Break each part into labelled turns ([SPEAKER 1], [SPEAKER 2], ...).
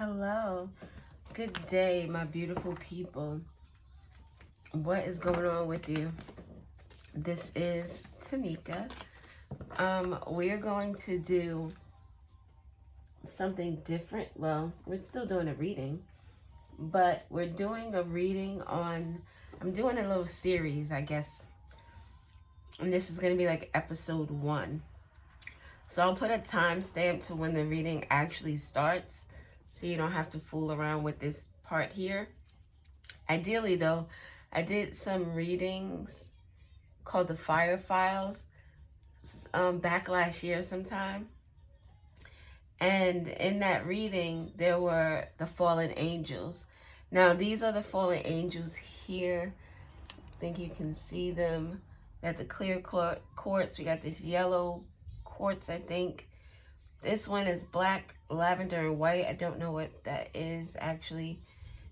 [SPEAKER 1] Hello. Good day, my beautiful people. What is going on with you? This is Tamika. We are going to do something different. Well, we're still doing a reading, but we're doing a reading on, I'm doing a little series, I guess. And this is going to be like episode 1. So I'll put a timestamp to when the reading actually starts, so you don't have to fool around with this part here. Ideally, though, I did some readings called the Fire Files back last year sometime. And in that reading, there were the fallen angels. Now, these are the fallen angels here. I think you can see them. We got the clear quartz. We got this yellow quartz, I think. This one is black, lavender, and white. I don't know what that is, actually.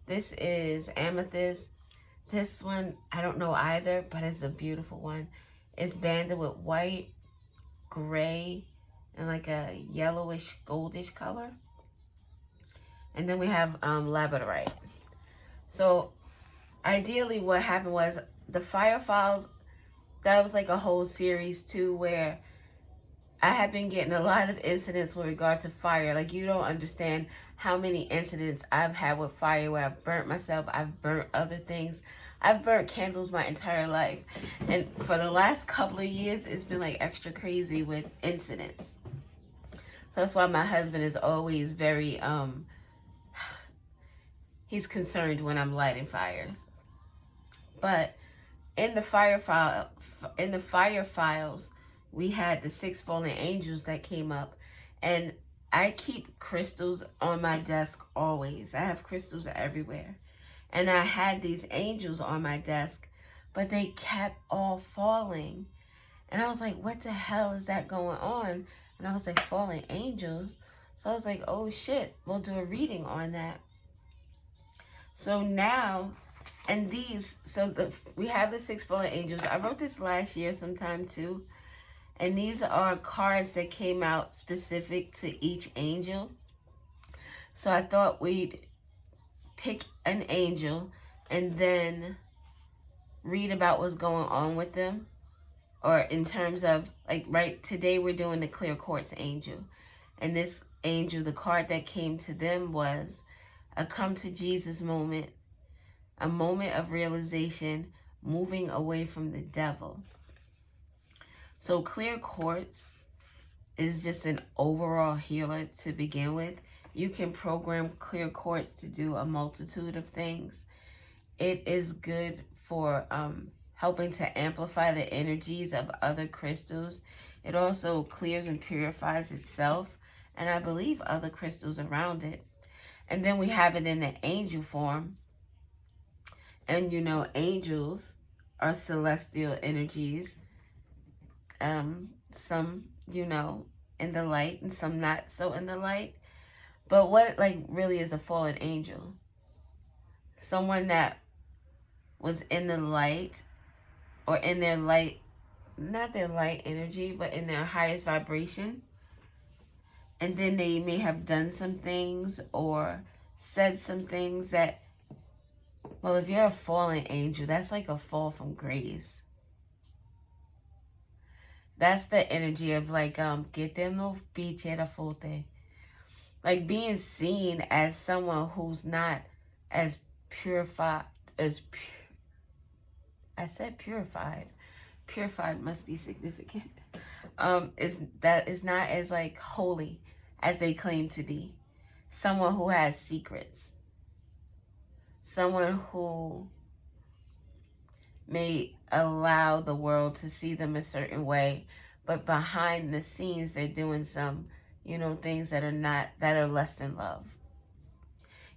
[SPEAKER 1] This is amethyst. This one, I don't know either, but it's a beautiful one. It's banded with white, gray, and like a yellowish, goldish color. And then we have labradorite. So ideally what happened was the Fire Files, that was like a whole series too, where I have been getting a lot of incidents with regard to fire. Like, you don't understand how many incidents I've had with fire where I've burnt myself, I've burnt other things. I've burnt candles my entire life. And for the last couple of years, it's been like extra crazy with incidents. So that's why my husband is always very, he's concerned when I'm lighting fires. But in the Fire Files, we had the 6 fallen angels that came up, and I keep crystals on my desk always. I have crystals everywhere, and I had these angels on my desk, but they kept all falling, and I was like, what the hell is that going on? And I was like, fallen angels. So I was like, oh shit, we'll do a reading on that. So now, and these, we have the 6 fallen angels. I wrote this last year sometime too. And these are cards that came out specific to each angel. So I thought we'd pick an angel and then read about what's going on with them. Or in terms of, like, right, today we're doing the clear quartz angel. And this angel, the card that came to them was a come to Jesus moment. A moment of realization, moving away from the devil. So clear quartz is just an overall healer to begin with. You can program clear quartz to do a multitude of things. It is good for helping to amplify the energies of other crystals. It also clears and purifies itself, and I believe other crystals around it. And then we have it in the angel form. And you know, angels are celestial energies. Some, you know, in the light and some not so in the light. But what like really is a fallen angel? Someone that was in the light, or in their light, not their light energy, but in their highest vibration. And then they may have done some things or said some things that, well, if you're a fallen angel, that's like a fall from grace. That's the energy of like, que te no pichera fote. Like being seen as someone who's not as purified, I said purified. Purified must be significant. Is not as like holy as they claim to be. Someone who has secrets. Someone who may allow the world to see them a certain way, but behind the scenes they're doing some, you know, things that are less than love.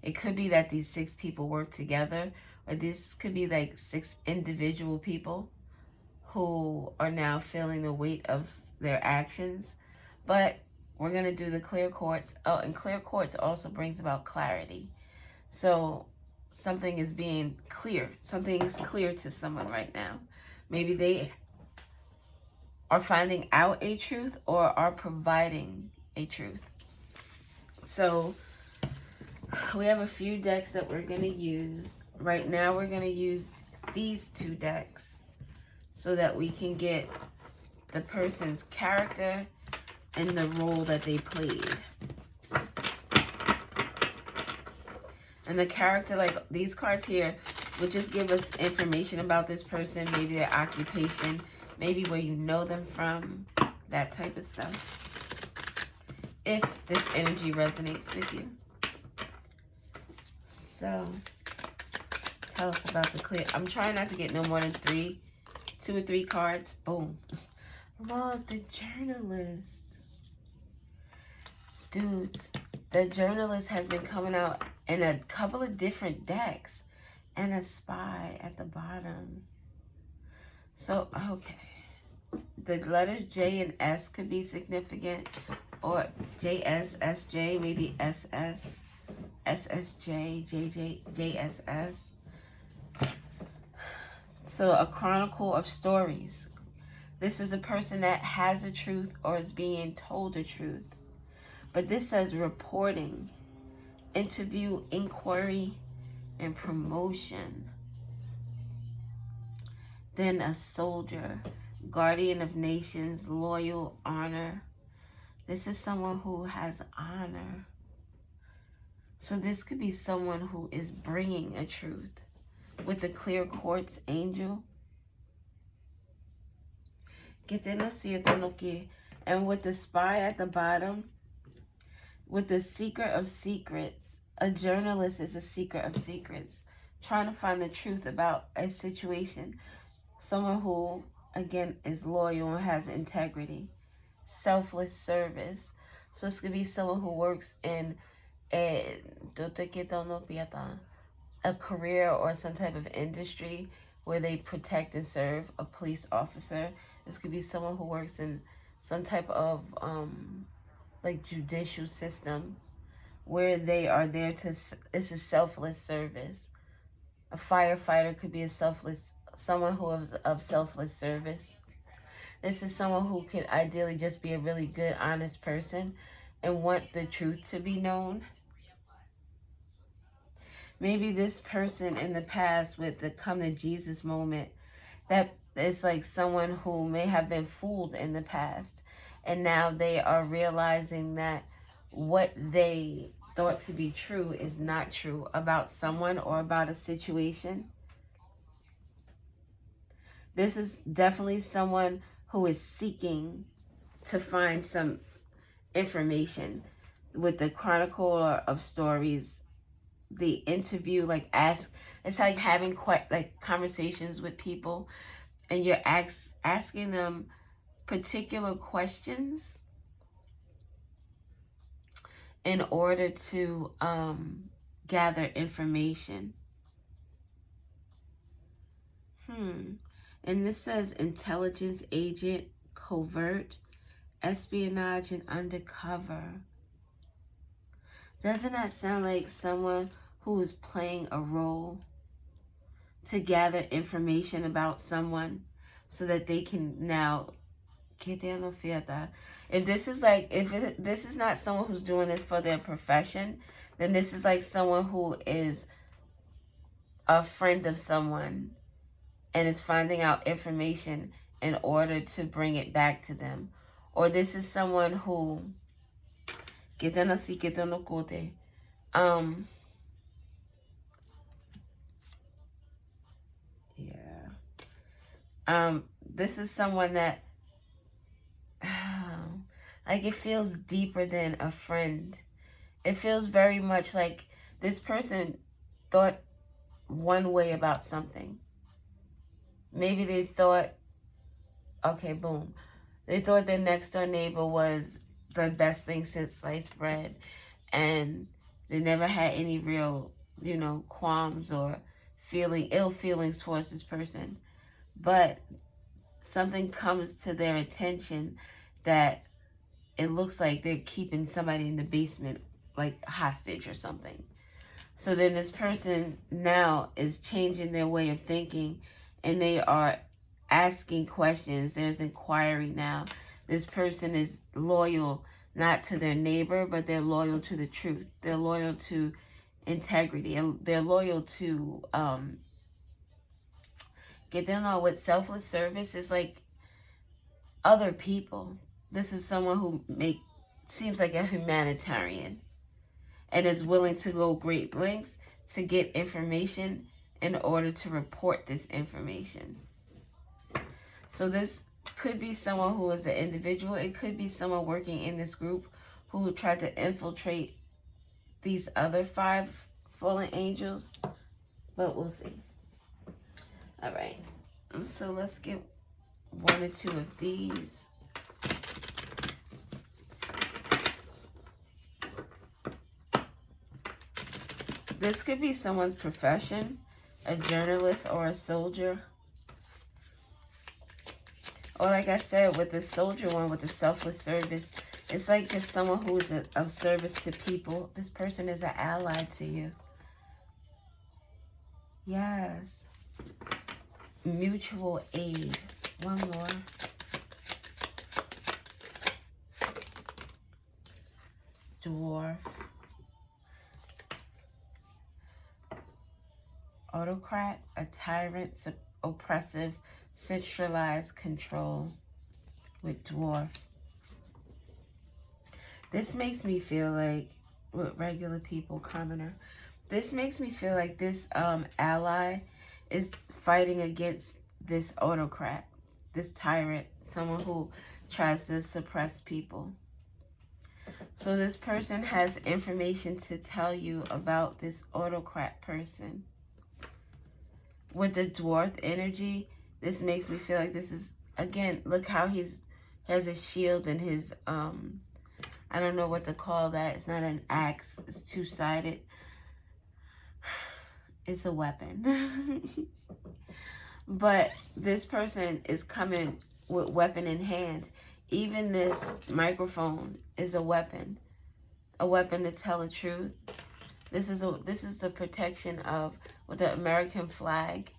[SPEAKER 1] It could be that these 6 people work together, or this could be like 6 individual people who are now feeling the weight of their actions. But we're going to do the clear quartz. Oh, and clear quartz also brings about clarity. So something is being clear. Something is clear to someone right now. Maybe they are finding out a truth or are providing a truth. So We have a few decks that we're going to use. Right now we're going to use these 2 decks so that we can get the person's character and the role that they played. And the character, like these cards here, would just give us information about this person, maybe their occupation, maybe where you know them from, that type of stuff. If this energy resonates with you. So, tell us about the clear. I'm trying not to get no more than 2 or 3 cards. Boom. Look, the journalist. Dudes, the journalist has been coming out in a couple of different decks. And a spy at the bottom. So, okay. The letters J and S could be significant. Or JS, SJ, maybe SS, SSJ, JJ, JSS. So, a chronicle of stories. This is a person that has a truth or is being told the truth. But this says reporting, interview, inquiry, and promotion. Then a soldier, guardian of nations, loyal, honor. This is someone who has honor. So this could be someone who is bringing a truth. With the clear quartz angel. And with the spy at the bottom, with the seeker of secrets. A journalist is a seeker of secrets, trying to find the truth about a situation. Someone who, again, is loyal and has integrity. Selfless service. So this could be someone who works in a career or some type of industry where they protect and serve. A police officer. This could be someone who works in some type of like judicial system where they are there to, it's a selfless service. A firefighter could be someone who is of selfless service. This is someone who could ideally just be a really good, honest person and want the truth to be known. Maybe this person in the past with the come to Jesus moment, that is like someone who may have been fooled in the past. And now they are realizing that what they thought to be true is not true about someone or about a situation. This is definitely someone who is seeking to find some information. With the chronicle of stories, the interview, like it's like having quite like conversations with people, and you're asking them particular questions in order to gather information. And this says intelligence agent, covert, espionage, and undercover. Doesn't that sound like someone who is playing a role to gather information about someone so that they can now get down on fiesta? If this is like, this is not someone who's doing this for their profession, then this is like someone who is a friend of someone and is finding out information in order to bring it back to them. Or this is someone who this is someone that like it feels deeper than a friend. It feels very much like this person thought one way about something. Maybe they thought, okay, boom. They thought their next door neighbor was the best thing since sliced bread. And they never had any real, qualms or ill feelings towards this person. But something comes to their attention that it looks like they're keeping somebody in the basement, like hostage or something. So then this person now is changing their way of thinking, and they are asking questions. There's inquiry now. This person is loyal not to their neighbor, but they're loyal to the truth. They're loyal to integrity, and they're loyal to get them on with selfless service is like other people. This is someone who seems like a humanitarian and is willing to go great lengths to get information in order to report this information. So this could be someone who is an individual. It could be someone working in this group who tried to infiltrate these other 5 fallen angels. But we'll see. All right. So let's get 1 or 2 of these. This could be someone's profession, a journalist or a soldier. Or like I said, with the soldier one, with the selfless service, it's like just someone who is of service to people. This person is an ally to you. Yes. Mutual aid. 1 more. Dwarf. Autocrat, a tyrant, oppressive, centralized control with dwarf. This makes me feel like, with regular people, commoner, this makes me feel like this ally is fighting against this autocrat, this tyrant, someone who tries to suppress people. So this person has information to tell you about this autocrat person. With the dwarf energy, this makes me feel like this is, again, look how has a shield and his, I don't know what to call that. It's not an axe. It's 2-sided. It's a weapon. But this person is coming with weapon in hand. Even this microphone is a weapon to tell the truth. This is the protection of, with the American flag,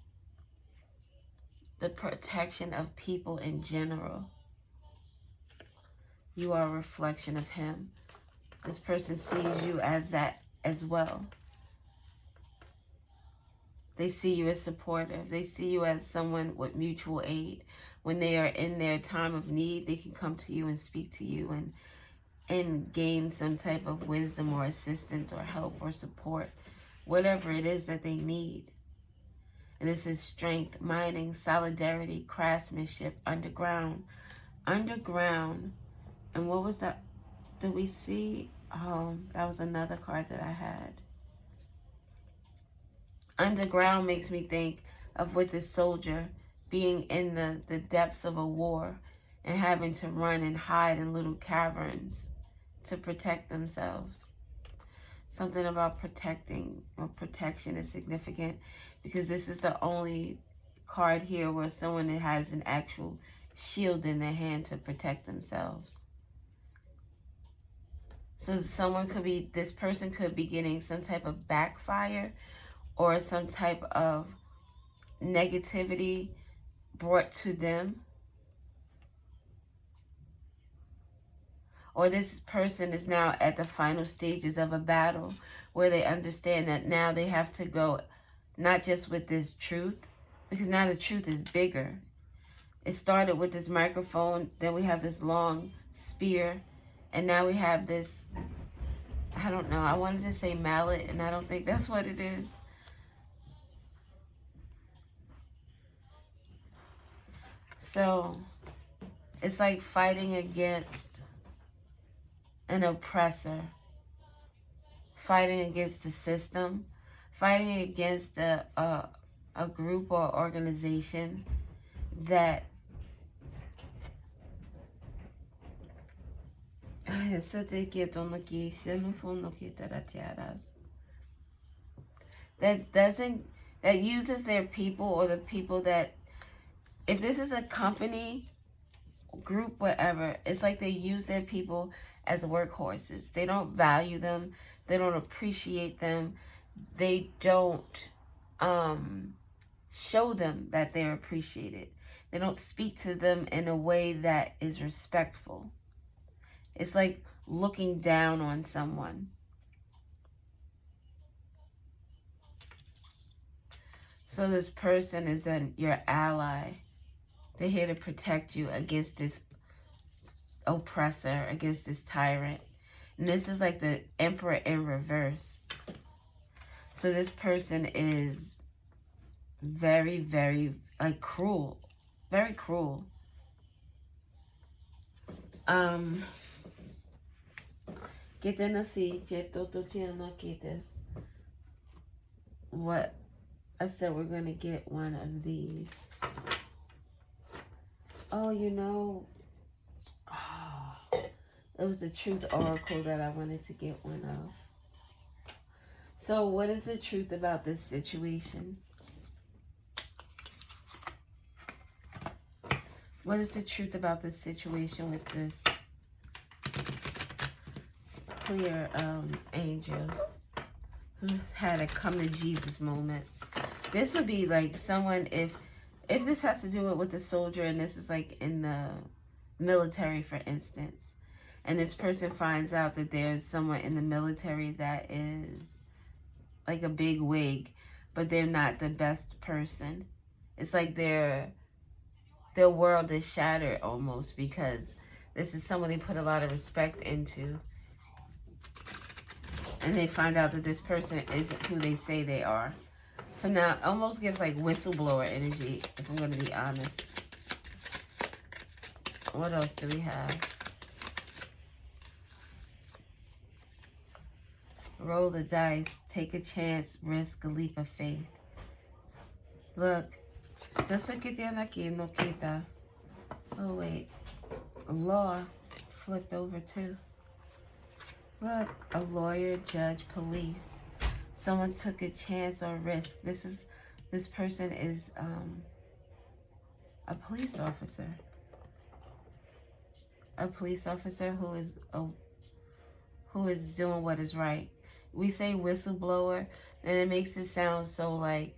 [SPEAKER 1] the protection of people in general. You are a reflection of him. This person sees you as that as well. They see you as supportive. They see you as someone with mutual aid. When they are in their time of need, they can come to you and speak to you and gain some type of wisdom or assistance or help or support, whatever it is that they need. And this is strength, mining, solidarity, craftsmanship, underground. And what was that? Did we see? Oh, that was another card that I had. Underground makes me think of with the soldier being in the depths of a war and having to run and hide in little caverns to protect themselves. Something about protecting or protection is significant because this is the only card here where someone has an actual shield in their hand to protect themselves. So this person could be getting some type of backfire or some type of negativity brought to them. Or this person is now at the final stages of a battle where they understand that now they have to go not just with this truth, because now the truth is bigger. It started with this microphone, then we have this long spear, and now we have this, I don't know, I wanted to say mallet, and I don't think that's what it is. So it's like fighting against an oppressor, fighting against the system, fighting against a group or organization that that uses their people, or the people that, if this is a company, group, whatever, it's like they use their people as workhorses. They don't value them. They don't appreciate them. They don't show them that they're appreciated. They don't speak to them in a way that is respectful. It's like looking down on someone. So this person is your ally. They're here to protect you against this oppressor, against this tyrant. And this is like the Emperor in reverse. So this person is very, very, like, cruel. Very cruel. What? I said we're going to get one of these. Oh, you know, it was the Truth Oracle that I wanted to get one of. So what is the truth about this situation? What is the truth about this situation with this clear angel who's had a come to Jesus moment? This would be like someone, if this has to do with the soldier, and this is like in the military, for instance, and this person finds out that there's someone in the military that is like a big wig, but they're not the best person. It's like their world is shattered almost, because this is someone they put a lot of respect into, and they find out that this person isn't who they say they are. So now it almost gives like whistleblower energy, if I'm going to be honest. What else do we have? Roll the dice. Take a chance. Risk a leap of faith. Look. Oh, wait. Law flipped over too. Look. A lawyer, judge, police. Someone took a chance or risk. This person is a police officer. A police officer who is doing what is right. We say whistleblower, and it makes it sound so like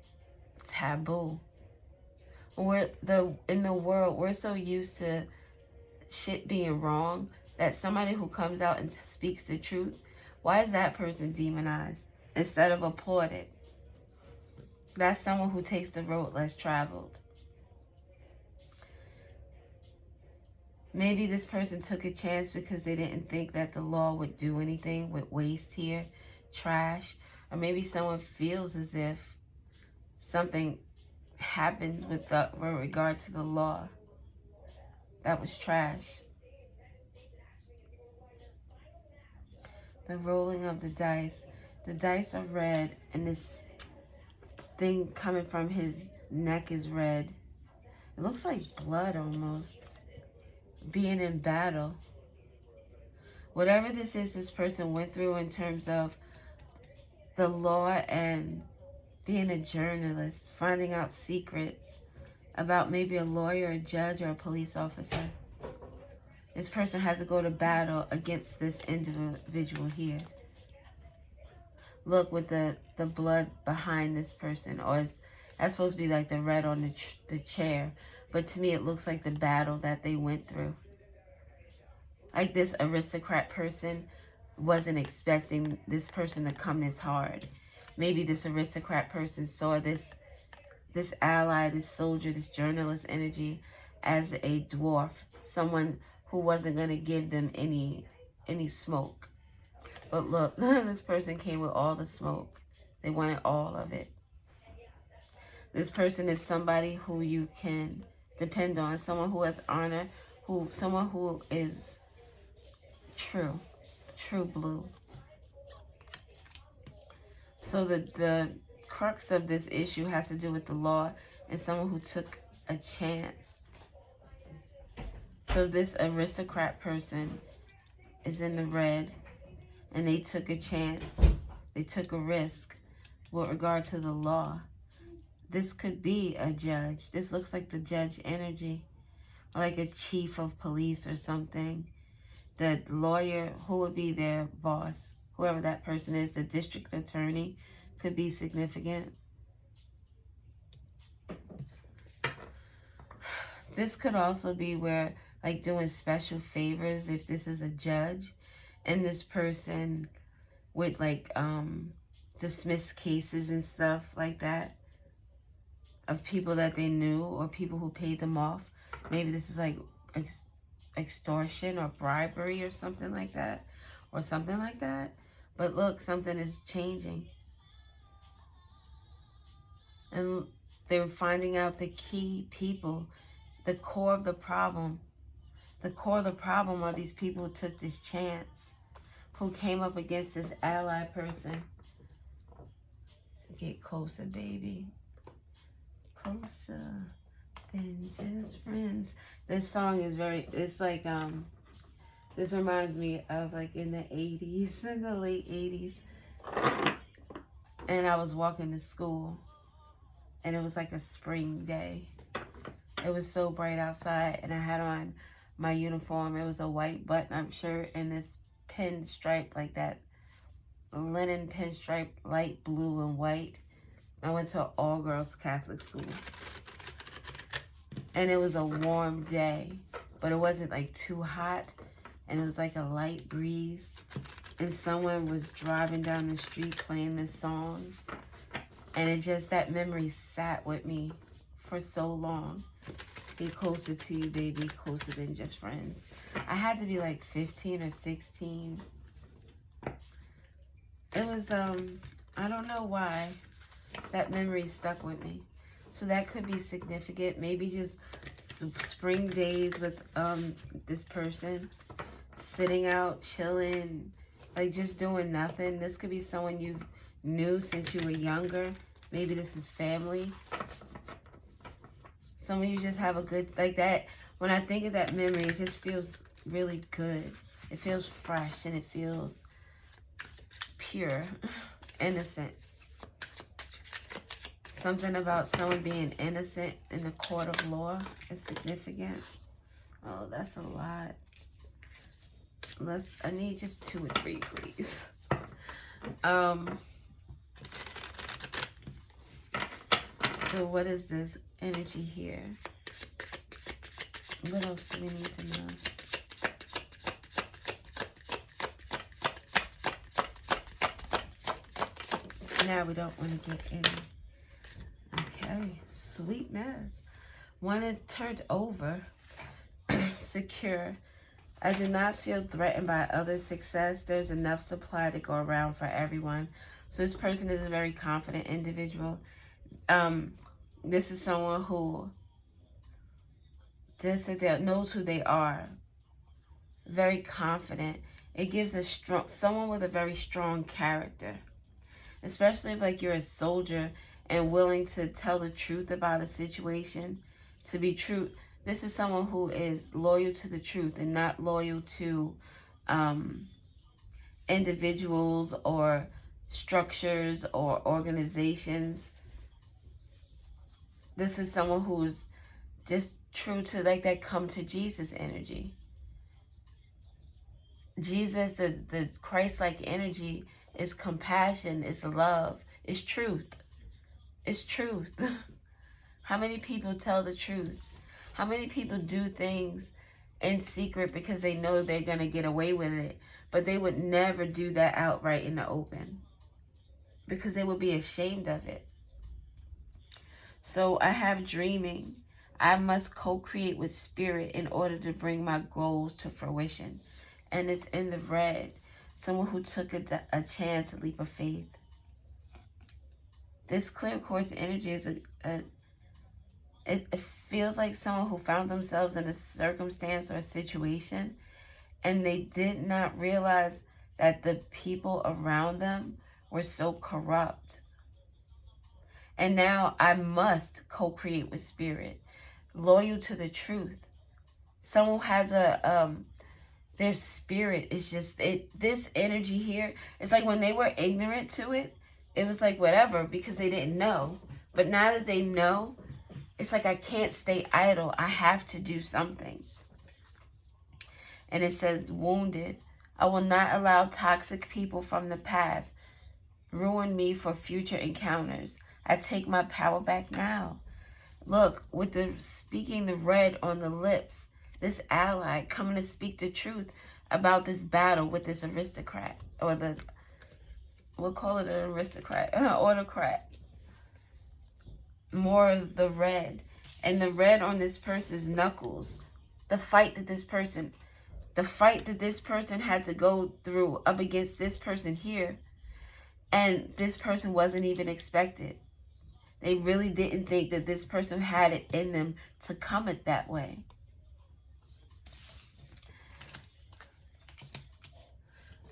[SPEAKER 1] taboo. In the world, we're so used to shit being wrong that somebody who comes out and speaks the truth, why is that person demonized instead of applauded? That's someone who takes the road less traveled. Maybe this person took a chance because they didn't think that the law would do anything with waste here, trash. Or maybe someone feels as if something happened with regard to the law that was trash. The rolling of the dice. The dice are red, and this thing coming from his neck is red. It looks like blood almost. Being in battle. Whatever this person went through in terms of the law and being a journalist, finding out secrets about maybe a lawyer, a judge, or a police officer. This person had to go to battle against this individual here. Look, with the blood behind this person, or that's supposed to be like the red on the chair. But to me, it looks like the battle that they went through. Like this aristocrat person wasn't expecting this person to come this hard. Maybe this aristocrat person saw this ally, this soldier, this journalist energy as a dwarf, someone who wasn't going to give them any smoke. But look, this person came with all the smoke. They wanted all of it. This person is somebody who you can depend on, someone who has honor, someone who is true blue. So the crux of this issue has to do with the law and someone who took a chance. So this aristocrat person is in the red, and they took a chance. They took a risk with regard to the law. This could be a judge. This looks like the judge energy, or like a chief of police or something. The lawyer, who would be their boss, whoever that person is, the district attorney, could be significant. This could also be where, like, doing special favors, if this is a judge, and this person would, like, dismiss cases and stuff like that. of people that they knew or people who paid them off. Maybe this is like extortion or bribery or something like that. Or something like that. But look, something is changing. And they were finding out the key people, the core of the problem. The core of the problem are these people who took this chance, who came up against this ally person. Get closer, baby. Closer than just friends. This song is it's like, this reminds me of like in the 80s, in the late 80s. And I was walking to school. And it was like a spring day. It was so bright outside. And I had on my uniform. It was a white button-up shirt and this pinstripe, like that linen pinstripe, light blue and white. I went to an all-girls Catholic school. And it was a warm day. But it wasn't like too hot. And it was like a light breeze. And someone was driving down the street playing this song. And it just, that memory sat with me for so long. Get closer to you, baby, closer than just friends. I had to be like 15 or 16. It was, I don't know why that memory stuck with me. So that could be significant. Maybe just spring days with this person. Sitting out, chilling, like just doing nothing. This could be someone you knew since you were younger. Maybe this is family. Some of you just have a good, like that. When I think of that memory, it just feels really good. It feels fresh and it feels pure, innocent. Something about someone being innocent in the court of law is significant. Oh, that's a lot. I need just 2 or 3, please. So what is this energy here? What else do we need to know? Now we don't want to get in. Okay, sweetness. One is turned over, secure. I do not feel threatened by others' success. There's enough supply to go around for everyone. So this person is a very confident individual. This is someone who knows who they are. Very confident. It gives someone with a very strong character. Especially if like you're a soldier and willing to tell the truth about a situation, to be true. This is someone who is loyal to the truth and not loyal to individuals or structures or organizations. This is someone who's just true to like that come to Jesus energy. Jesus, the Christ-like energy is compassion, is love, is truth. It's truth. How many people tell the truth? How many people do things in secret because they know they're going to get away with it, but they would never do that outright in the open because they would be ashamed of it. So I have dreaming. I must co-create with spirit in order to bring my goals to fruition. And it's in the red. Someone who took a chance, a leap of faith. This clear quartz energy is it feels like someone who found themselves in a circumstance or a situation and they did not realize that the people around them were so corrupt. And now I must co-create with spirit, loyal to the truth. Someone has their spirit is just, this energy here, it's like when they were ignorant to it, it was like whatever because they didn't know. But now that they know, it's like I can't stay idle. I have to do something. And it says, wounded. I will not allow toxic people from the past ruin me for future encounters. I take my power back now. Look, with speaking the red on the lips, this ally coming to speak the truth about this battle with this aristocrat, or we'll call it an aristocrat, autocrat. more of the red. And the red on this person's knuckles. The fight that this person had to go through up against this person here. And this person wasn't even expected. They really didn't think that this person had it in them to come it that way.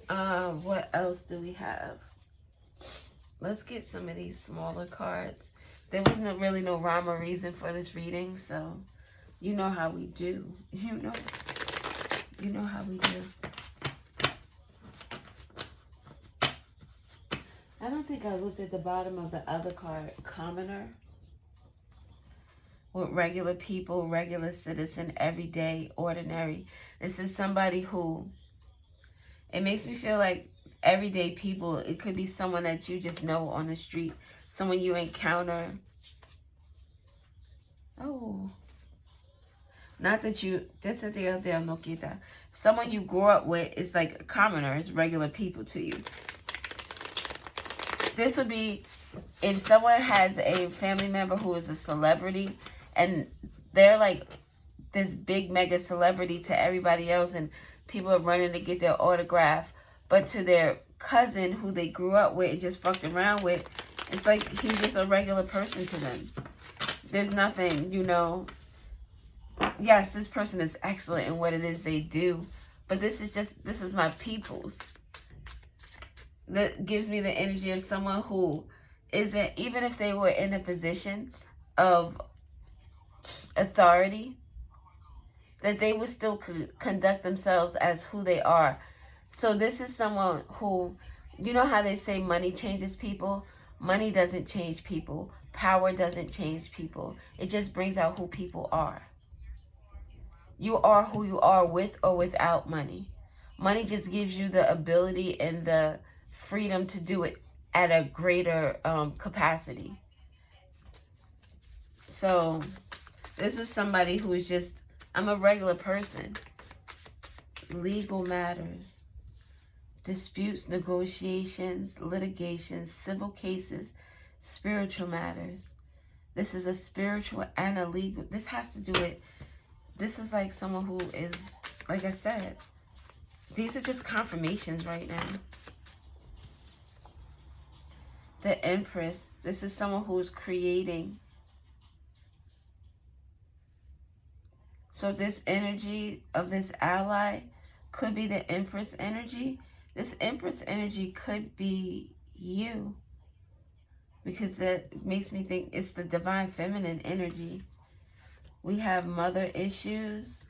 [SPEAKER 1] What else do we have? Let's get some of these smaller cards. There was really no rhyme or reason for this reading, so you know how we do. You know how we do. I don't think I looked at the bottom of the other card, commoner. With regular people, regular citizen, everyday, ordinary. This is somebody who, it makes me feel like everyday people. It could be someone that you just know on the street, someone you encounter. Oh, not that you, someone you grew up with is like a commoner, it's regular people to you. This would be if someone has a family member who is a celebrity and they're like this big mega celebrity to everybody else and people are running to get their autograph, but to their cousin who they grew up with and just fucked around with, it's like he's just a regular person to them. There's nothing, yes, this person is excellent in what it is they do, but this is my people's. That gives me the energy of someone who isn't, even if they were in a position of authority, that they would still conduct themselves as who they are. So this is someone who, you know how they say money changes people? Money doesn't change people. Power doesn't change people. It just brings out who people are. You are who you are with or without money. Money just gives you the ability and the freedom to do it at a greater capacity. So this is somebody who is just, I'm a regular person. Legal matters, disputes, negotiations, litigations, civil cases, spiritual matters. This is a spiritual and a legal. This has to do with, this is like someone who is, like I said, these are just confirmations right now. The Empress, this is someone who is creating. So this energy of this ally could be the Empress energy. This Empress energy could be you. Because that makes me think it's the divine feminine energy. We have mother issues.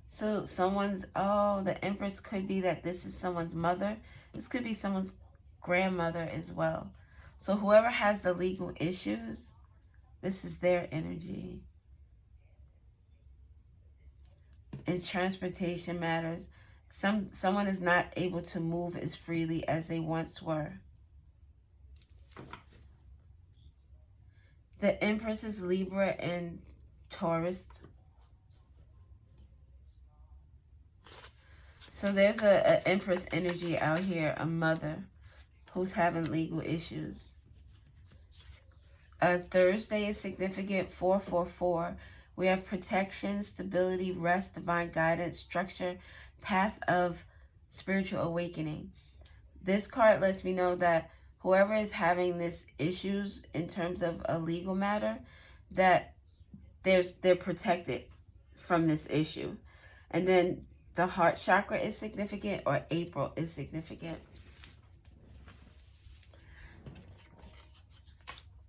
[SPEAKER 1] So someone's, the Empress could be that this is someone's mother. This could be someone's grandmother as well. So whoever has the legal issues, this is their energy. In transportation matters, someone is not able to move as freely as they once were. The Empress is Libra and Taurus. So there's a Empress energy out here, a mother who's having legal issues. Thursday is significant, 444. We have protection, stability, rest, divine guidance, structure, path of spiritual awakening. This card lets me know that whoever is having this issues in terms of a legal matter, that they're protected from this issue. And then the heart chakra is significant, or April is significant.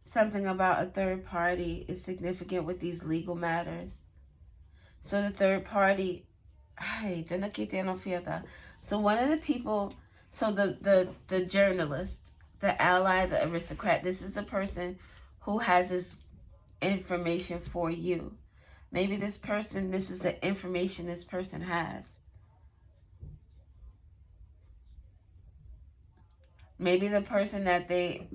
[SPEAKER 1] Something about a third party is significant with these legal matters. So the third party, so one of the people, so the journalist, the ally, the aristocrat, this is the person who has this information for you. Maybe this person, this is the information this person has. Maybe the person that they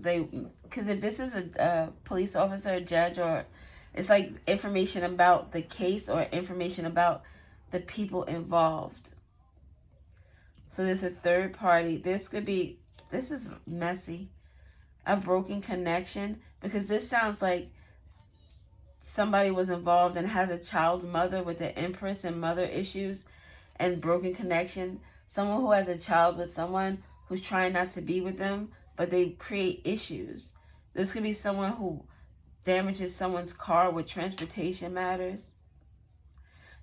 [SPEAKER 1] because if this is a police officer, a judge, or it's like information about the case or information about the people involved. So there's a third party. This is messy. a broken connection, because this sounds like somebody was involved and has a child's mother with the Empress and mother issues and broken connection. Someone who has a child with someone who's trying not to be with them, but they create issues. This could be someone who damages someone's car with transportation matters.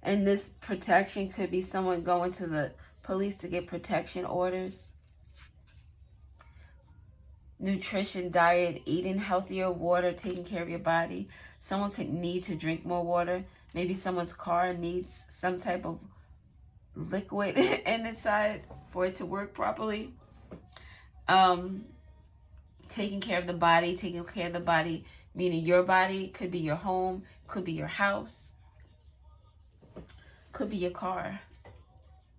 [SPEAKER 1] And this protection could be someone going to the police to get protection orders. Nutrition, diet, eating healthier, water, taking care of your body. Someone could need to drink more water. Maybe someone's car needs some type of liquid inside for it to work properly. Taking care of the body, meaning your body, could be your home, could be your house, could be your car.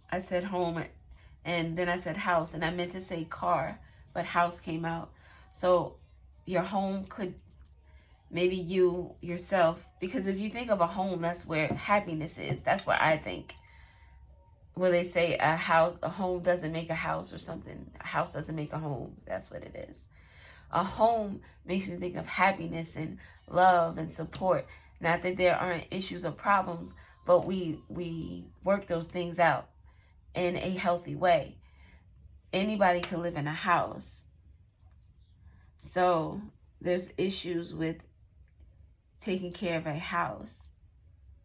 [SPEAKER 1] I said home and then I said house, and I meant to say car, but house came out. So your home could, maybe you yourself, because if you think of a home, that's where happiness is. That's what I think. Well, they say a home doesn't make a house or something. A house doesn't make a home. That's what it is. A home makes me think of happiness and love and support. Not that there aren't issues or problems, but we work those things out in a healthy way. Anybody can live in a house. So there's issues with taking care of a house.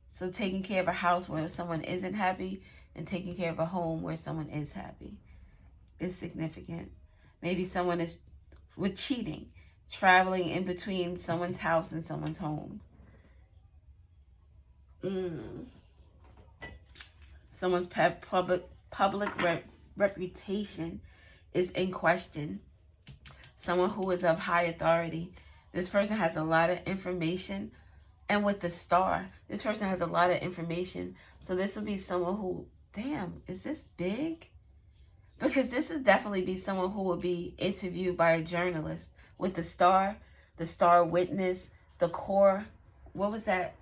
[SPEAKER 1] So taking care of a house where someone isn't happy and taking care of a home where someone is happy is significant. Maybe someone is with cheating, traveling in between someone's house and someone's home. Someone's public reputation is in question. Someone who is of high authority. This person has a lot of information. And with the star, this person has a lot of information. So this would be someone who, damn, is this big? Because this would definitely be someone who would be interviewed by a journalist. With the star witness, the core. What was that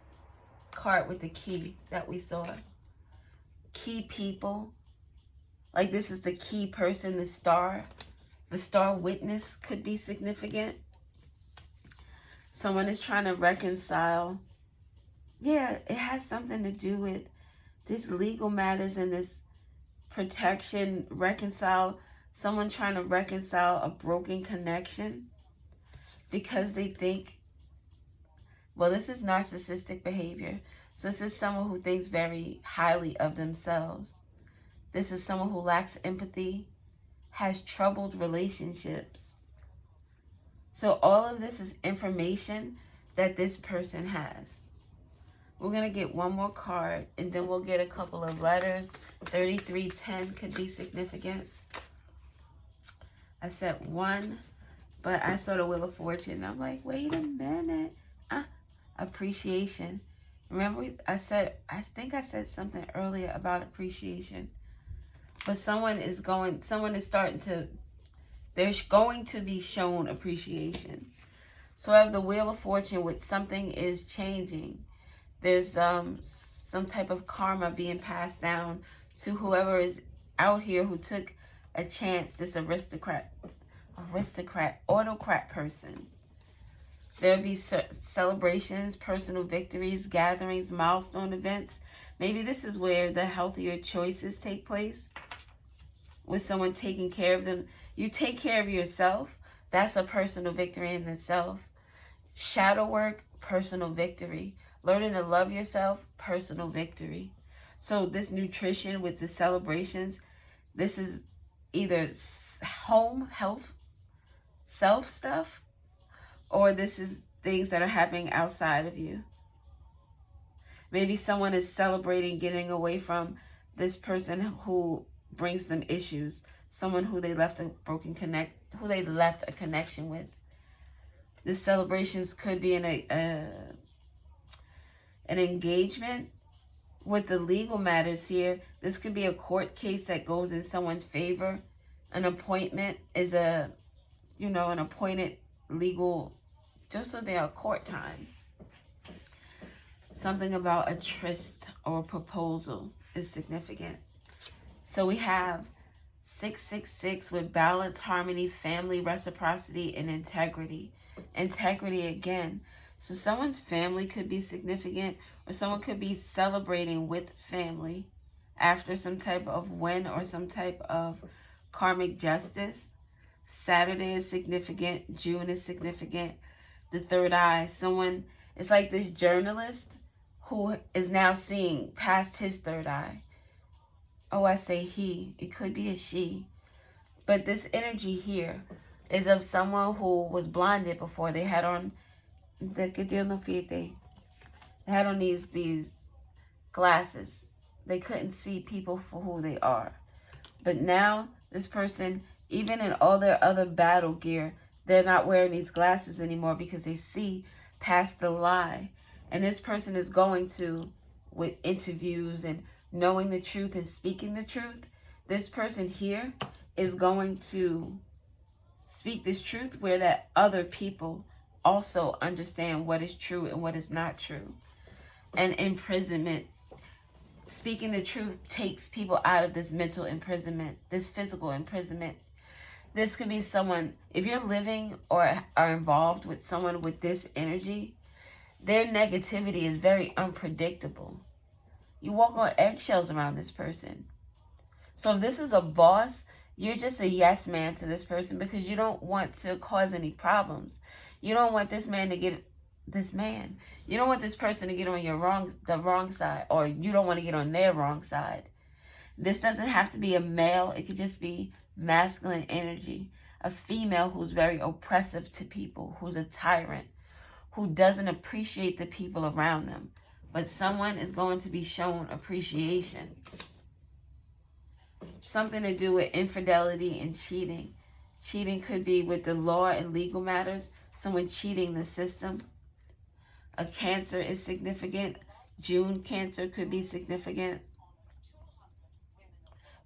[SPEAKER 1] card with the key that we saw? Key people. Like this is the key person, the star. The star witness could be significant. Someone is trying to reconcile. Yeah, it has something to do with these legal matters and this protection. Someone trying to reconcile a broken connection because they think, well, this is narcissistic behavior. So this is someone who thinks very highly of themselves. This is someone who lacks empathy, has troubled relationships. So all of this is information that this person has. We're going to get one more card, and then we'll get a couple of letters. 3310 could be significant. I said 1, but I saw the Wheel of Fortune. And I'm like, wait a minute. Appreciation. Remember, I think I said something earlier about appreciation. But they're going to be shown appreciation. So I have the Wheel of Fortune with something is changing. There's some type of karma being passed down to whoever is out here who took a chance, this autocrat person. There'll be celebrations, personal victories, gatherings, milestone events. Maybe this is where the healthier choices take place. With someone taking care of them. You take care of yourself. That's a personal victory in itself. Shadow work, personal victory. Learning to love yourself, personal victory. So this nutrition with the celebrations, this is either home, health, self stuff, or this is things that are happening outside of you. Maybe someone is celebrating getting away from this person who brings them issues. Someone who they left a connection with. The celebrations could be an engagement. With the legal matters here, this could be a court case that goes in someone's favor. An appointment is an appointed legal, just so they are court time. Something about a tryst or a proposal is significant. So we have 666 with balance, harmony, family, reciprocity, and integrity. Integrity again. So someone's family could be significant, or someone could be celebrating with family after some type of win or some type of karmic justice. Saturday is significant. June is significant. The third eye. Someone, it's like this journalist who is now seeing past his third eye. Oh, I say he. It could be a she. But this energy here is of someone who was blinded before. They had on they had on these glasses. They couldn't see people for who they are. But now this person, even in all their other battle gear, they're not wearing these glasses anymore because they see past the lie. And this person is going to, with interviews and knowing the truth and speaking the truth, this person here is going to speak this truth where that other people also understand what is true and what is not true. And imprisonment, speaking the truth takes people out of this mental imprisonment, this physical imprisonment. This could be someone, if you're living or are involved with someone with this energy, their negativity is very unpredictable. You walk on eggshells around this person. So if this is a boss, you're just a yes man to this person because you don't want to cause any problems. You don't want this man to get you don't want this person to get on the wrong side, or you don't want to get on their wrong side. This doesn't have to be a male. It could just be masculine energy. A female who's very oppressive to people, who's a tyrant, who doesn't appreciate the people around them. But someone is going to be shown appreciation. Something to do with infidelity and cheating. Cheating could be with the law and legal matters. Someone cheating the system. A Cancer is significant. June Cancer could be significant.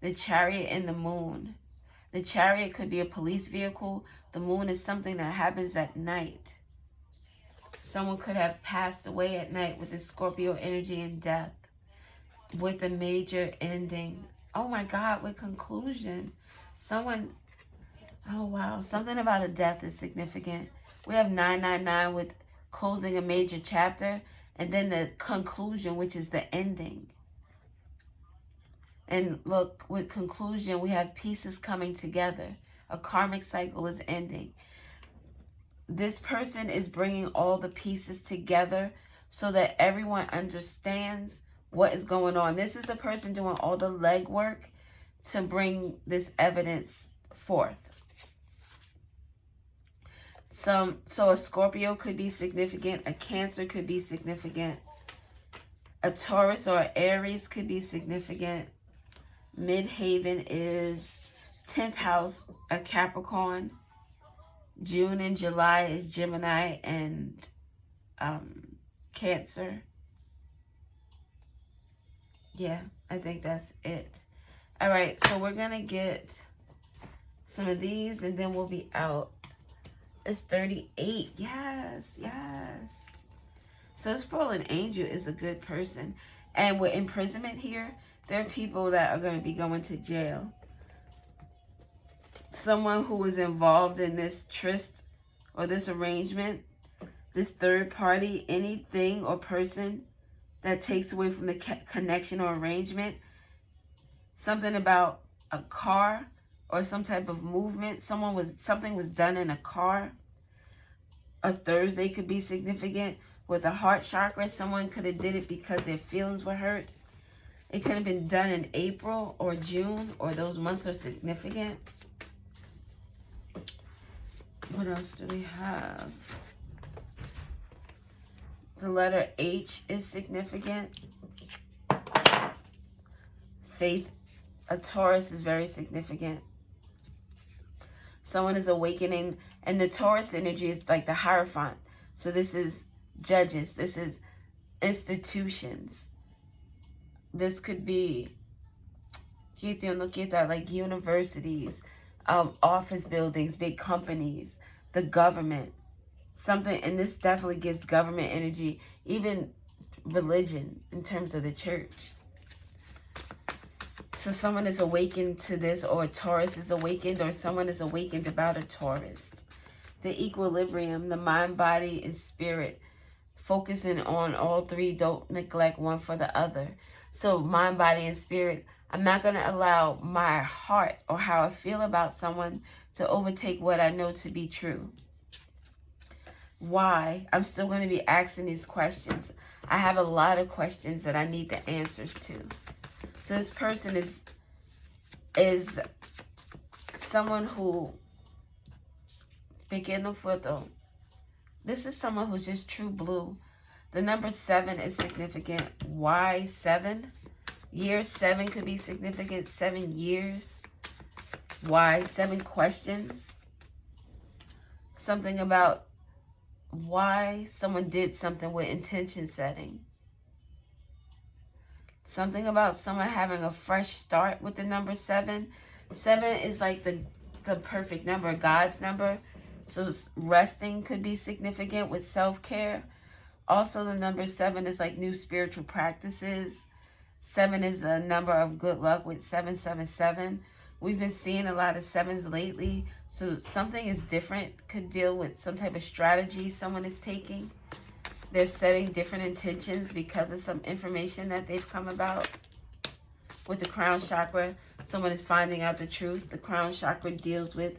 [SPEAKER 1] The Chariot and the Moon. The Chariot could be a police vehicle. The Moon is something that happens at night. Someone could have passed away at night with the Scorpio energy and death. With a major ending. Oh my God, with conclusion. Someone, oh wow, something about a death is significant. We have 999 with closing a major chapter, and then the conclusion, which is the ending. And look, with conclusion, we have pieces coming together. A karmic cycle is ending. This person is bringing all the pieces together so that everyone understands what is going on. This is the person doing all the legwork to bring this evidence forth. So a Scorpio could be significant. A Cancer could be significant. A Taurus or Aries could be significant. Midhaven is 10th house, a Capricorn. June and July is Gemini and Cancer. Yeah, I think that's it. All right, so we're going to get some of these and then we'll be out. It's 38. Yes, yes. So this fallen angel is a good person. And with imprisonment here, there are people that are going to be going to jail. Someone who was involved in this tryst or this arrangement, this third party, anything or person that takes away from the connection or arrangement. Something about a car or some type of movement. Something was done in a car. A Thursday could be significant. With a heart chakra, someone could have did it because their feelings were hurt. It could have been done in April or June, or those months are significant. What else do we have? The letter H is significant. Faith, a Taurus is very significant. Someone is awakening, and the Taurus energy is like the Hierophant. So this is judges. This is institutions. This could be, like universities, office buildings, big companies, the government. Something, and this definitely gives government energy, even religion in terms of the church. So someone is awakened to this, or a Taurus is awakened, or someone is awakened about a Taurus. The equilibrium, the mind, body, and spirit, focusing on all three, don't neglect one for the other. So mind, body, and spirit, I'm not going to allow my heart or how I feel about someone to overtake what I know to be true. Why? I'm still going to be asking these questions. I have a lot of questions that I need the answers to. So this person is someone who, pequeno foto, this is someone who's just true blue. The number 7 is significant. Why 7? Year 7 could be significant. 7 years. Why? 7 questions. Something about why someone did something with intention setting. Something about someone having a fresh start with the number 7. 7 is like the perfect number, God's number. So resting could be significant with self-care. Also, the number 7 is like new spiritual practices. 7 is a number of good luck with 777. We've been seeing a lot of 7s lately. So something is different. Could deal with some type of strategy someone is taking. They're setting different intentions because of some information that they've come about. With the crown chakra, someone is finding out the truth. The crown chakra deals with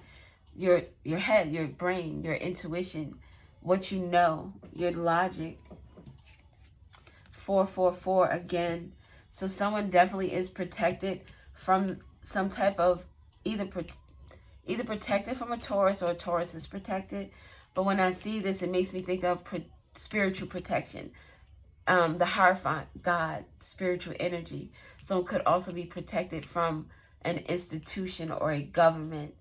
[SPEAKER 1] your head, your brain, your intuition, what you know, your logic. 444 again. So someone definitely is protected from some type of either protected from a Taurus, or a Taurus is protected. But when I see this, it makes me think of spiritual protection. The Hierophant, God, spiritual energy. Someone could also be protected from an institution or a government.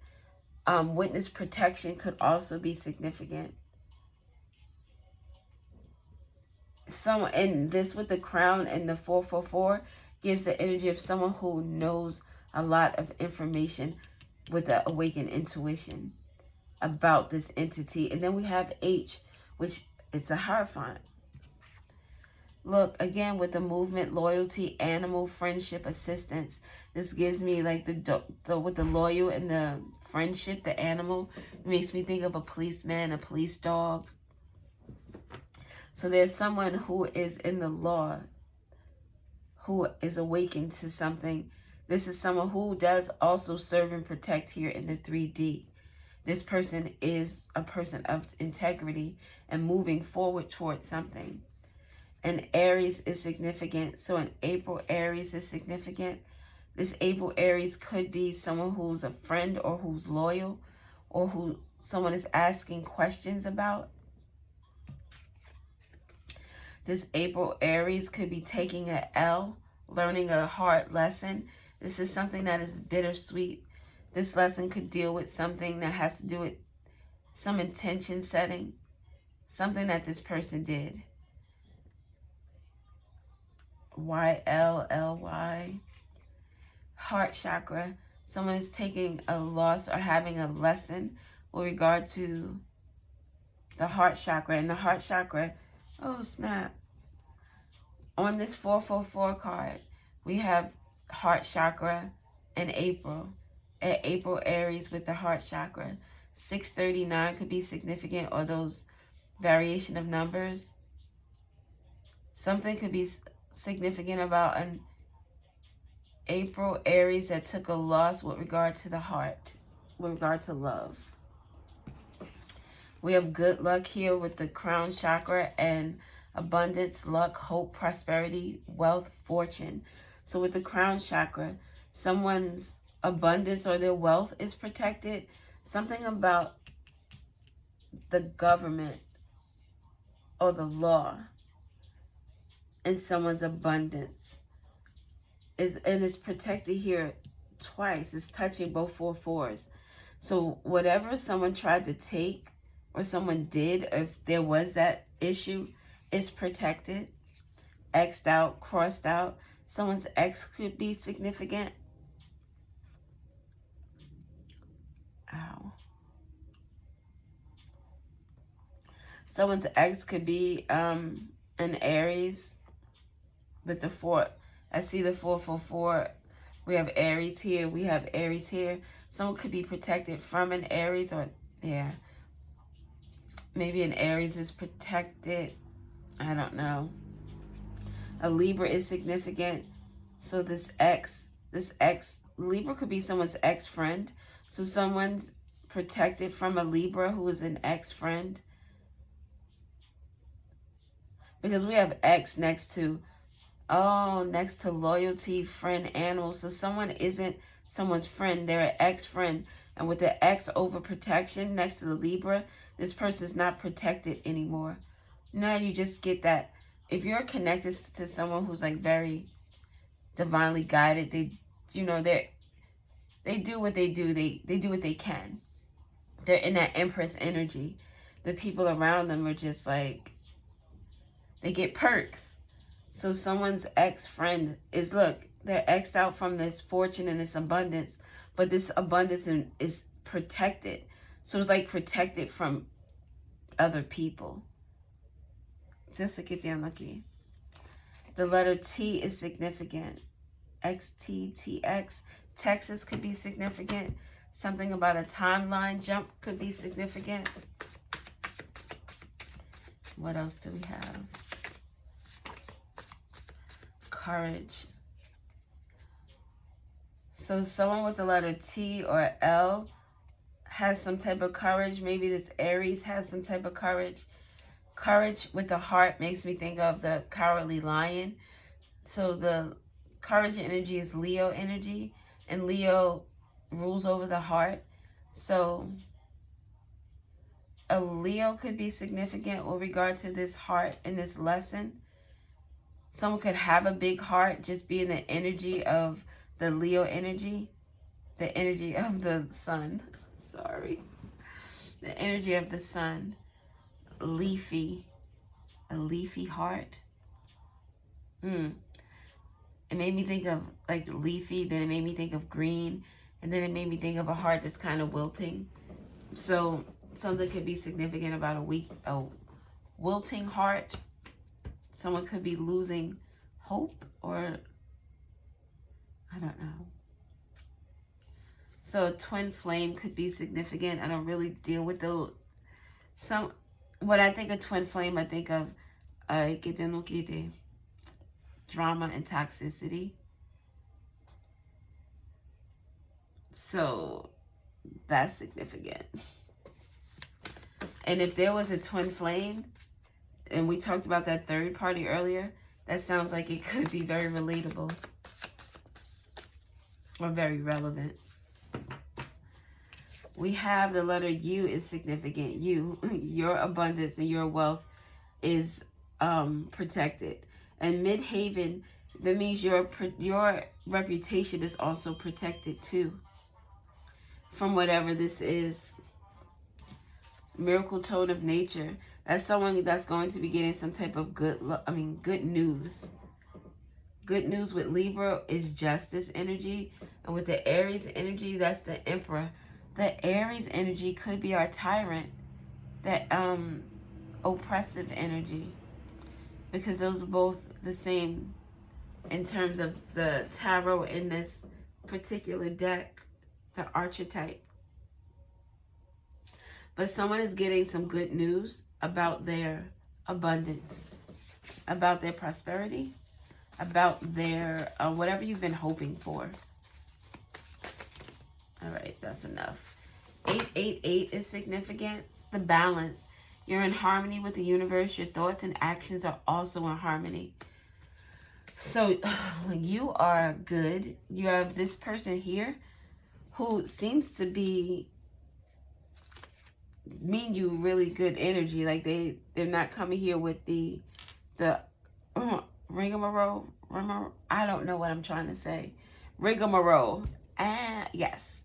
[SPEAKER 1] Witness protection could also be significant. And this with the crown and the 444 gives the energy of someone who knows a lot of information with the awakened intuition about this entity. And then we have H, which is the Hierophant. Look, again, with the movement, loyalty, animal, friendship, assistance. This gives me like with the loyal and the friendship, the animal, it makes me think of a policeman, a police dog. So there's someone who is in the law, who is awakened to something. This is someone who does also serve and protect here in the 3D. This person is a person of integrity and moving forward towards something. And Aries is significant. So in April, Aries is significant. This April Aries could be someone who's a friend or who's loyal, or who someone is asking questions about. This April Aries could be taking an L, learning a hard lesson. This is something that is bittersweet. This lesson could deal with something that has to do with some intention setting, something that this person did. YLLY. Heart chakra. Someone is taking a loss or having a lesson with regard to the heart chakra. And the heart chakra, oh snap. On this 444 card, we have heart chakra in April. At April Aries with the heart chakra. 639 could be significant, or those variation of numbers. Something could be significant about an April Aries that took a loss with regard to the heart, with regard to love. We have good luck here with the crown chakra and abundance, luck, hope, prosperity, wealth, fortune. So with the crown chakra, someone's abundance or their wealth is protected. Something about the government or the law and someone's abundance is protected here twice. It's touching both 4/4s. So whatever someone tried to take or someone did, if there was that issue, is protected, X'd out, crossed out. Someone's X could be significant. Ow. Someone's X could be an Aries with the 4. I see the 444. We have Aries here. We have Aries here. Someone could be protected from an Aries, or, yeah. Maybe an Aries is protected. I don't know. A Libra is significant. So this ex, Libra could be someone's ex-friend. So someone's protected from a Libra who is an ex-friend. Because we have ex next to, next to loyalty, friend, animal. So someone isn't someone's friend. They're an ex-friend. And with the X over protection next to the Libra, this person's not protected anymore. Now you just get that. If you're connected to someone who's like very divinely guided, they do what they do. They do what they can. They're in that Empress energy. The people around them are just like, they get perks. So someone's ex-friend is, look, they're X'd out from this fortune and this abundance, but this abundance is protected. So it's like protected from other people. Just to get the unlucky. The letter T is significant. XTTX. Texas could be significant. Something about a timeline jump could be significant. What else do we have? Courage. So someone with the letter T or L has some type of courage. Maybe this Aries has some type of courage. Courage with the heart makes me think of the cowardly lion. So the courage energy is Leo energy, and Leo rules over the heart. So a Leo could be significant with regard to this heart in this lesson. Someone could have a big heart, just be in the energy of the Leo energy, the energy of the sun. Sorry. The energy of the sun. Leafy. A leafy heart. It made me think of like leafy, then it made me think of green, and then it made me think of a heart that's kind of wilting. So something could be significant about a wilting heart. Someone could be losing hope, or I don't know. So a twin flame could be significant. I don't really deal with those. When I think of twin flame, I think of drama and toxicity. So that's significant. And if there was a twin flame, and we talked about that third party earlier, that sounds like it could be very relatable or very relevant. We have the letter U is significant. You, your abundance and your wealth is protected. And midhaven, that means your reputation is also protected too from whatever this is. Miracle tone of nature. That's someone that's going to be getting some type of good news. Good news with Libra is justice energy. And with the Aries energy, that's the Emperor. The Aries energy could be our tyrant. That oppressive energy. Because those are both the same in terms of the tarot in this particular deck. The archetype. But someone is getting some good news about their abundance, about their prosperity, about their whatever you've been hoping for. All right, that's enough. 888 is significant. The balance. You're in harmony with the universe. Your thoughts and actions are also in harmony. So you are good. You have this person here who seems to be mean you really good energy. Like they're not coming here with the rigmarole. I don't know what I'm trying to say. Rigmarole. Yes.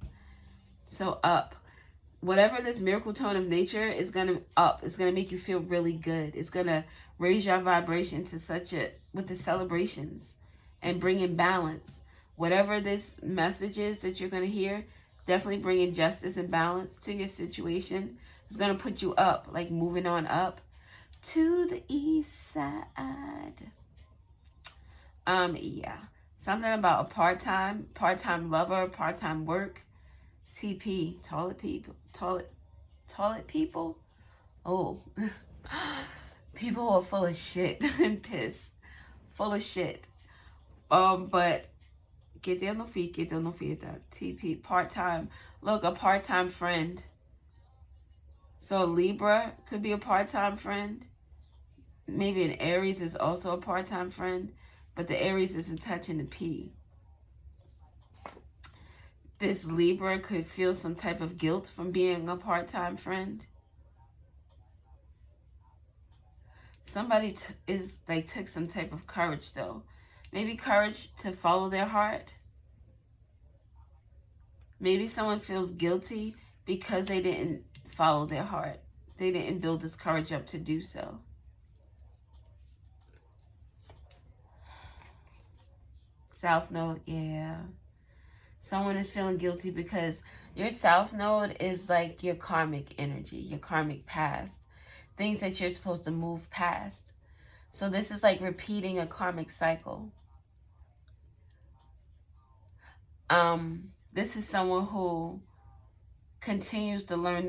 [SPEAKER 1] So up. Whatever this miracle tone of nature is gonna up. It's gonna make you feel really good. It's gonna raise your vibration to with the celebrations and bring in balance. Whatever this message is that you're gonna hear, definitely bringing justice and balance to your situation. It's going to put you up, like moving on up to the east side. Yeah. Something about a part-time lover, part-time work. TP, toilet people. Oh, people who are full of shit and piss, full of shit. But que Dios no fiesta. TP, part-time. Look, a part-time friend. So a Libra could be a part-time friend. Maybe an Aries is also a part-time friend, but the Aries isn't touching the P. This Libra could feel some type of guilt from being a part-time friend. Somebody took some type of courage though. Maybe courage to follow their heart. Maybe someone feels guilty because they didn't follow their heart. They didn't build this courage up to do so. South Node, yeah. Someone is feeling guilty because your South Node is like your karmic energy, your karmic past. Things that you're supposed to move past. So this is like repeating a karmic cycle. This is someone who continues to learn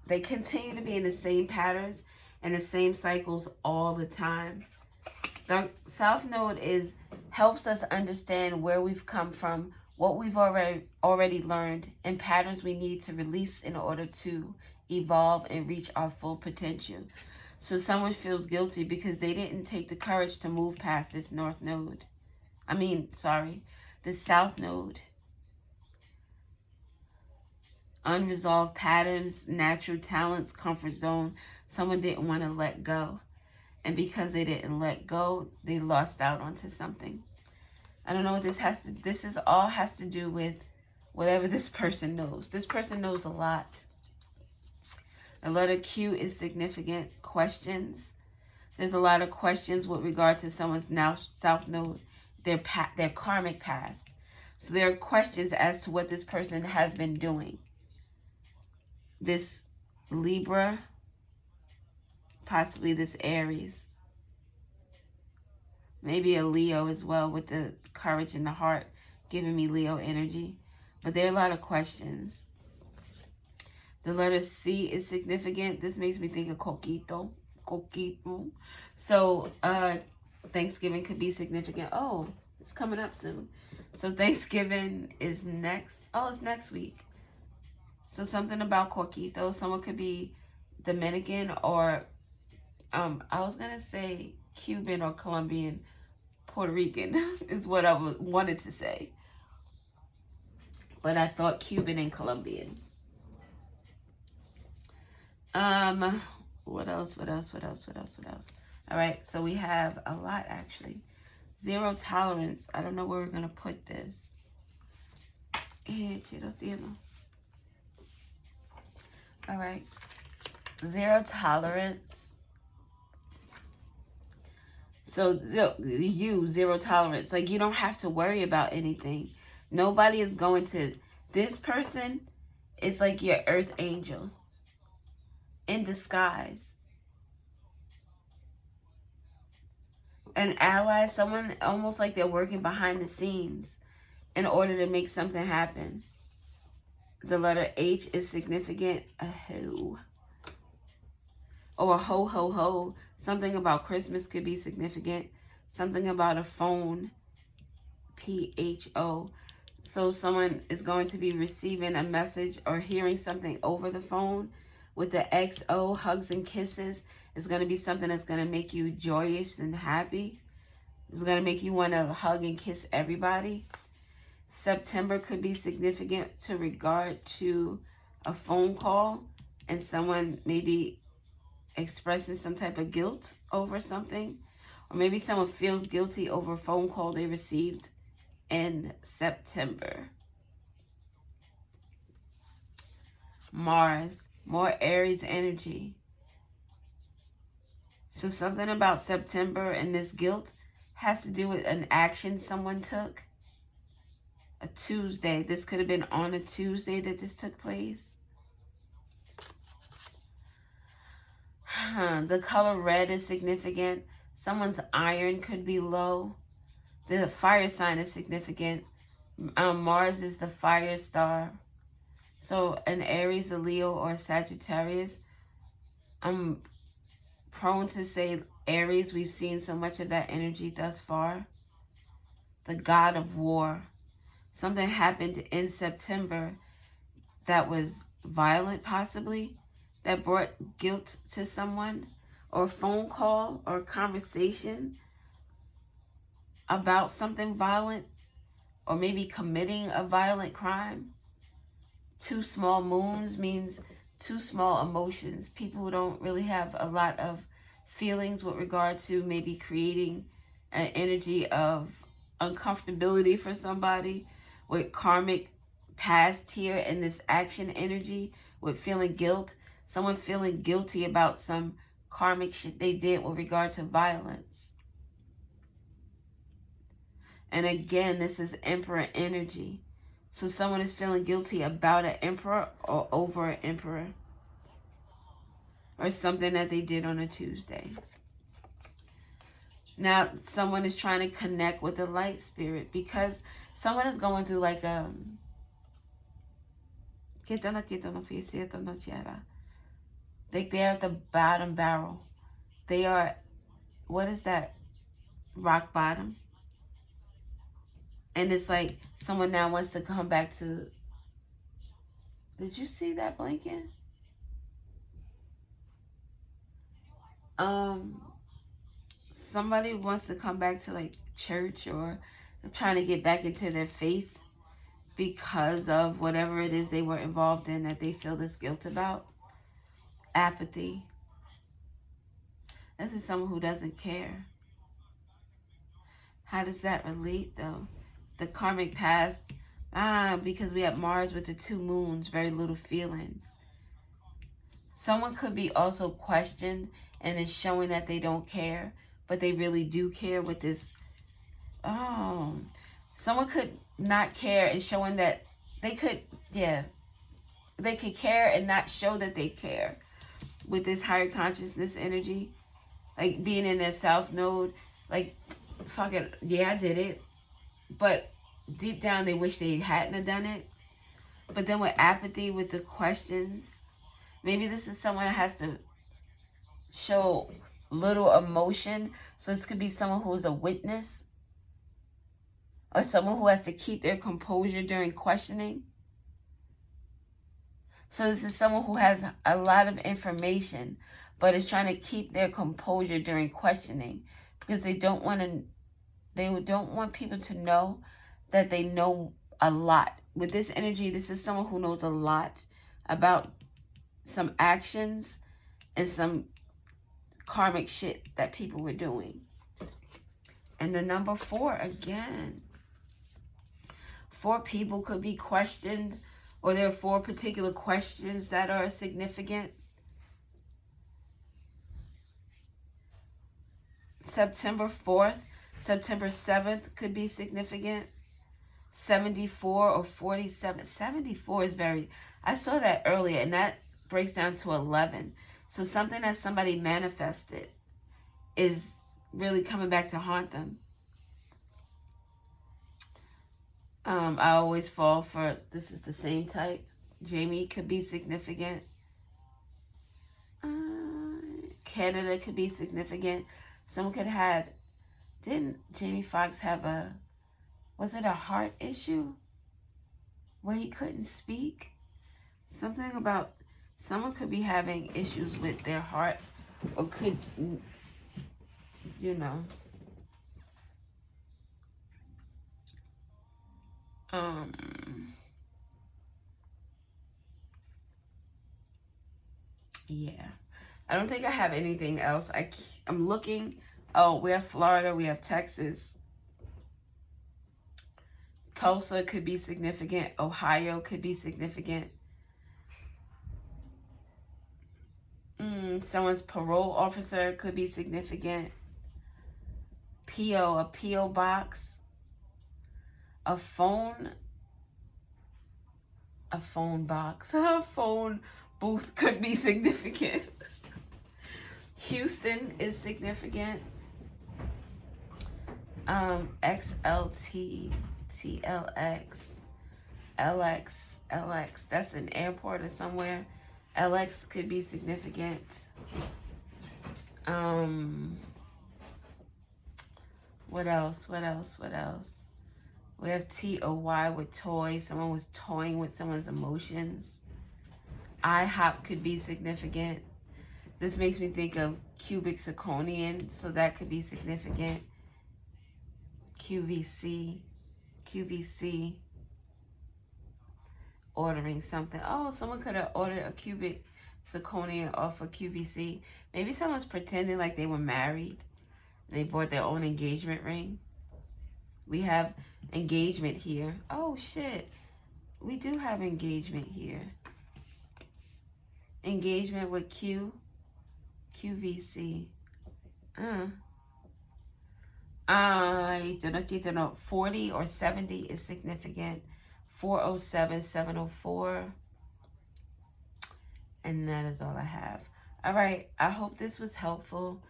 [SPEAKER 1] they continue to be in the same patterns and the same cycles all the time. The South Node helps us understand where we've come from, what we've already learned, and patterns we need to release in order to evolve and reach our full potential. So someone feels guilty because they didn't take the courage to move past this North Node. This South Node. Unresolved patterns, natural talents, comfort zone. Someone didn't want to let go. And because they didn't let go, they lost out onto something. I don't know what this all has to do with whatever this person knows. This person knows a lot. The letter Q is significant. Questions. There's a lot of questions with regard to someone's now South Node, their karmic past. So there are questions as to what this person has been doing. This Libra, possibly this Aries. Maybe a Leo as well with the courage in the heart, giving me Leo energy. But there are a lot of questions. The letter C is significant. This makes me think of coquito. So Thanksgiving could be significant. Oh, it's coming up soon. So Thanksgiving is next. Oh, it's next week. So something about coquito. Someone could be Dominican or I was gonna say Cuban or Colombian, Puerto Rican is what I wanted to say. But I thought Cuban and Colombian. What else? All right, so we have a lot actually. Zero tolerance. I don't know where we're gonna put this. All right. Zero tolerance. So zero tolerance. Like you don't have to worry about anything. Nobody is going to. This person is like your earth angel in disguise. An ally, someone almost like they're working behind the scenes in order to make something happen. The letter H is significant. A ho. Or a ho, ho, ho. Something about Christmas could be significant. Something about a phone. PHO. So someone is going to be receiving a message or hearing something over the phone. With the XO, hugs and kisses. It's going to be something that's going to make you joyous and happy. It's going to make you want to hug and kiss everybody. September could be significant to regard to a phone call and someone maybe expressing some type of guilt over something. Or maybe someone feels guilty over a phone call they received in September. Mars, more Aries energy. So something about September and this guilt has to do with an action someone took. A Tuesday. This could have been on a Tuesday that this took place. The color red is significant. Someone's iron could be low. The fire sign is significant. Mars is the fire star. So an Aries, a Leo, or a Sagittarius, I'm prone to say Aries. We've seen so much of that energy thus far. The god of war. Something happened in September that was violent, possibly, that brought guilt to someone, or a phone call or conversation about something violent, or maybe committing a violent crime. Two small moons means two small emotions. People who don't really have a lot of feelings with regard to maybe creating an energy of uncomfortability for somebody, with karmic past here and this action energy, with feeling guilt. Someone feeling guilty about some karmic shit they did with regard to violence. And again, this is Emperor energy. So someone is feeling guilty about an emperor or over an emperor, or something that they did on a Tuesday. Now, someone is trying to connect with the light spirit because someone is going through like a... Like they're at the bottom barrel. They are... What is that? Rock bottom. And it's like someone now wants to come back to... Did you see that blinking? Somebody wants to come back to like church, or trying to get back into their faith because of whatever it is they were involved in that they feel this guilt about. Apathy. This is someone who doesn't care. How does that relate though? The karmic past, because we have Mars with the two moons, very little feelings. Someone could be also questioned and is showing that they don't care, but they really do care with this. Someone could not care and showing that they could, they could care and not show that they care with this higher consciousness energy. Like being in their south node, like, fuck it, yeah, I did it. But deep down, they wish they hadn't have done it. But then with apathy, with the questions, maybe this is someone that has to show little emotion. So this could be someone who's a witness, or someone who has to keep their composure during questioning. So this is someone who has a lot of information, but is trying to keep their composure during questioning because they don't want people to know that they know a lot. With this energy, this is someone who knows a lot about some actions and some karmic shit that people were doing. And the number 4 again. 4 people could be questioned, or there are 4 particular questions that are significant. September 4th, September 7th could be significant. 74 or 47. 74 is very... I saw that earlier, and that breaks down to 11. So something that somebody manifested is really coming back to haunt them. I always fall for... This is the same type. Jamie could be significant. Canada could be significant. Someone could have... Didn't Jamie Foxx have a... Was it a heart issue where he couldn't speak? Something about... Someone could be having issues with their heart, or could, you know... Yeah. I don't think I have anything else. I'm looking. Oh, we have Florida. We have Texas. Tulsa could be significant. Ohio could be significant. Someone's parole officer could be significant. a P.O. box. A phone box. A phone booth could be significant. Houston is significant. XLT, TLX, LX. That's an airport or somewhere. LX could be significant. What else? We have TOY with toy. Someone was toying with someone's emotions. IHOP could be significant. This makes me think of cubic zirconian, so that could be significant. QVC, ordering something. Oh, someone could have ordered a cubic zirconian off of QVC. Maybe someone's pretending like they were married. They bought their own engagement ring. We have engagement here. Oh, shit. We do have engagement here. Engagement with QVC. I don't know. 40 or 70 is significant. 407, 704. And that is all I have. All right. I hope this was helpful.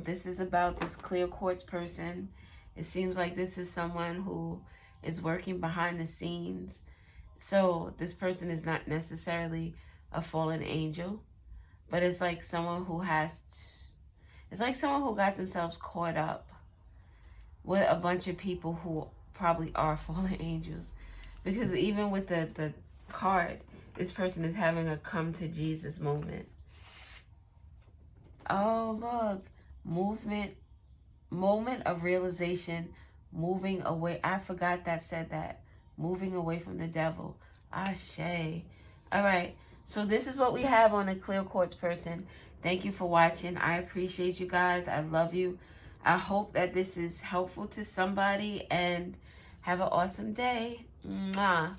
[SPEAKER 1] This is about this clear quartz person. It seems like this is someone who is working behind the scenes. So this person is not necessarily a fallen angel, but it's like someone who it's like someone who got themselves caught up with a bunch of people who probably are fallen angels. Because even with the card, this person is having a come to Jesus moment. Oh, look. Moment of realization, moving away. I forgot that said that. Moving away from the devil. Ashe. All right. So this is what we have on the clear quartz person. Thank you for watching. I appreciate you guys. I love you. I hope that this is helpful to somebody, and have an awesome day. Mwah.